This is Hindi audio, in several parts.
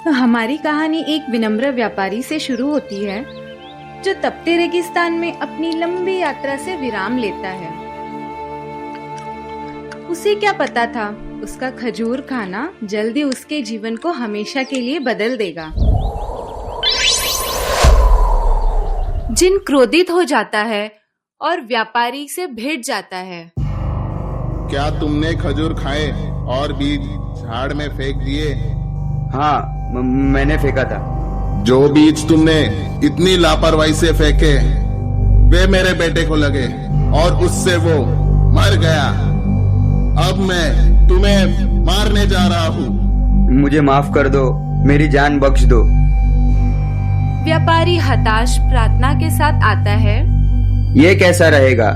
हमारी कहानी एक विनम्र व्यापारी से शुरू होती है जो तपते रेगिस्तान में अपनी लंबी यात्रा से विराम लेता है। उसे क्या पता था, उसका खजूर खाना जल्दी उसके जीवन को हमेशा के लिए बदल देगा। जिन क्रोधित हो जाता है और व्यापारी से भिड़ जाता है। क्या तुमने खजूर खाए और बीज झाड़ में फेंक दिए? हाँ, मैंने फेंका था। जो बीज तुमने इतनी लापरवाही से फेंके वे मेरे बेटे को लगे और उससे वो मर गया। अब मैं तुम्हें मारने जा रहा हूँ। मुझे माफ कर दो, मेरी जान बख्श दो। व्यापारी हताश प्रार्थना के साथ आता है। ये कैसा रहेगा?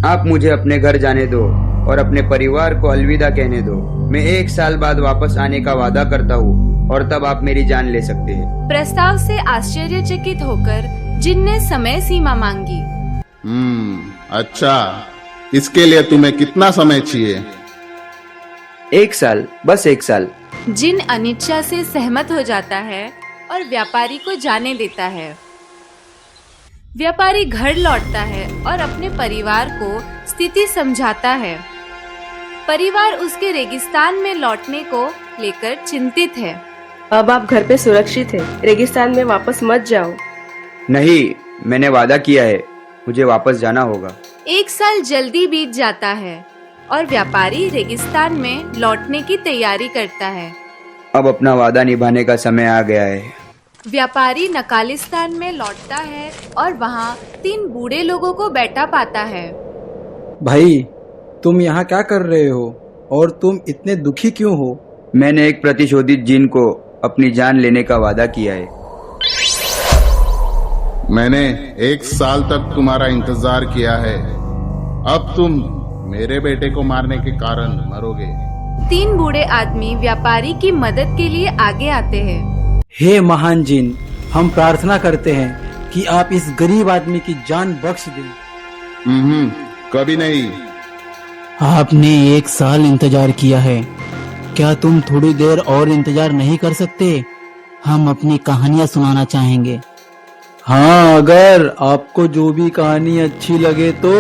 आप मुझे अपने घर जाने दो और अपने परिवार को अलविदा कहने दो। मैं 1 साल बाद वापस आने का वादा करता हूँ और तब आप मेरी जान ले सकते हैं। प्रस्ताव से आश्चर्यचकित होकर जिन ने समय सीमा मांगी। अच्छा, इसके लिए तुम्हें कितना समय चाहिए? 1 साल, बस 1 साल। जिन अनिच्छा से सहमत हो जाता है और व्यापारी को जाने देता है। व्यापारी घर लौटता है और अपने परिवार को स्थिति समझाता है। परिवार उसके रेगिस्तान में लौटने को लेकर चिंतित है। अब आप घर पे सुरक्षित हैं, रेगिस्तान में वापस मत जाओ। नहीं, मैंने वादा किया है, मुझे वापस जाना होगा। 1 साल जल्दी बीत जाता है और व्यापारी रेगिस्तान में लौटने की तैयारी करता है। अब अपना वादा निभाने का समय आ गया है। व्यापारी नकालिस्तान में लौटता है और वहाँ 3 बूढ़े लोगों को बैठा पाता है। भाई, तुम यहाँ क्या कर रहे हो और तुम इतने दुखी क्यों हो? मैंने एक प्रतिशोधित जिन को अपनी जान लेने का वादा किया है। मैंने 1 साल तक तुम्हारा इंतजार किया है। अब तुम मेरे बेटे को मारने के कारण मरोगे। 3 बूढ़े आदमी व्यापारी की मदद के लिए आगे आते हैं। हे महान जिन, हम प्रार्थना करते हैं कि आप इस गरीब आदमी की जान बख्श दें। कभी नहीं। आपने 1 साल इंतजार किया है, क्या तुम थोड़ी देर और इंतजार नहीं कर सकते? हम अपनी कहानियां सुनाना चाहेंगे। हाँ, अगर आपको जो भी कहानी अच्छी लगे तो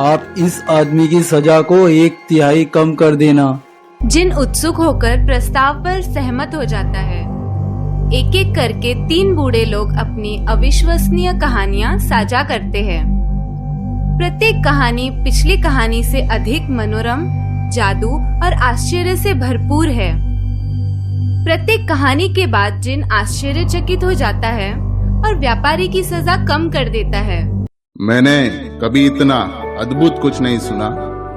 आप इस आदमी की सजा को 1/3 कम कर देना। जिन उत्सुक होकर प्रस्ताव पर सहमत हो जाता है। एक एक करके 3 बूढ़े लोग अपनी अविश्वसनीय कहानियां साझा करते हैं। प्रत्येक कहानी पिछली कहानी से अधिक मनोरम, जादू और आश्चर्य से भरपूर है। प्रत्येक कहानी के बाद जिन आश्चर्यचकित हो जाता है और व्यापारी की सजा कम कर देता है। मैंने कभी इतना अद्भुत कुछ नहीं सुना।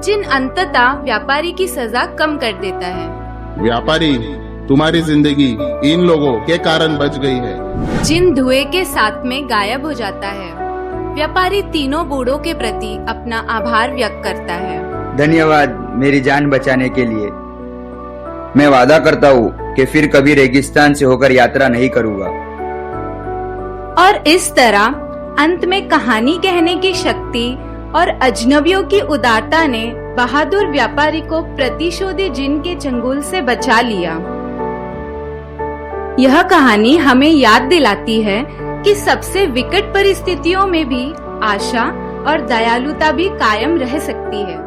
जिन अंततः व्यापारी की सजा कम कर देता है। व्यापारी, तुम्हारी जिंदगी इन लोगों के कारण बच गई है। जिन धुएं के साथ में गायब हो जाता है। व्यापारी तीनों बूढ़ों के प्रति अपना आभार व्यक्त करता है। धन्यवाद मेरी जान बचाने के लिए। मैं वादा करता हूँ कि फिर कभी रेगिस्तान से होकर यात्रा नहीं करूँगा। और इस तरह अंत में कहानी कहने की शक्ति और अजनबियों की उदारता ने बहादुर व्यापारी को प्रतिशोधी जिन के चंगुल से बचा लिया। यह कहानी हमें याद दिलाती है कि सबसे विकट परिस्थितियों में भी आशा और दयालुता भी कायम रह सकती है।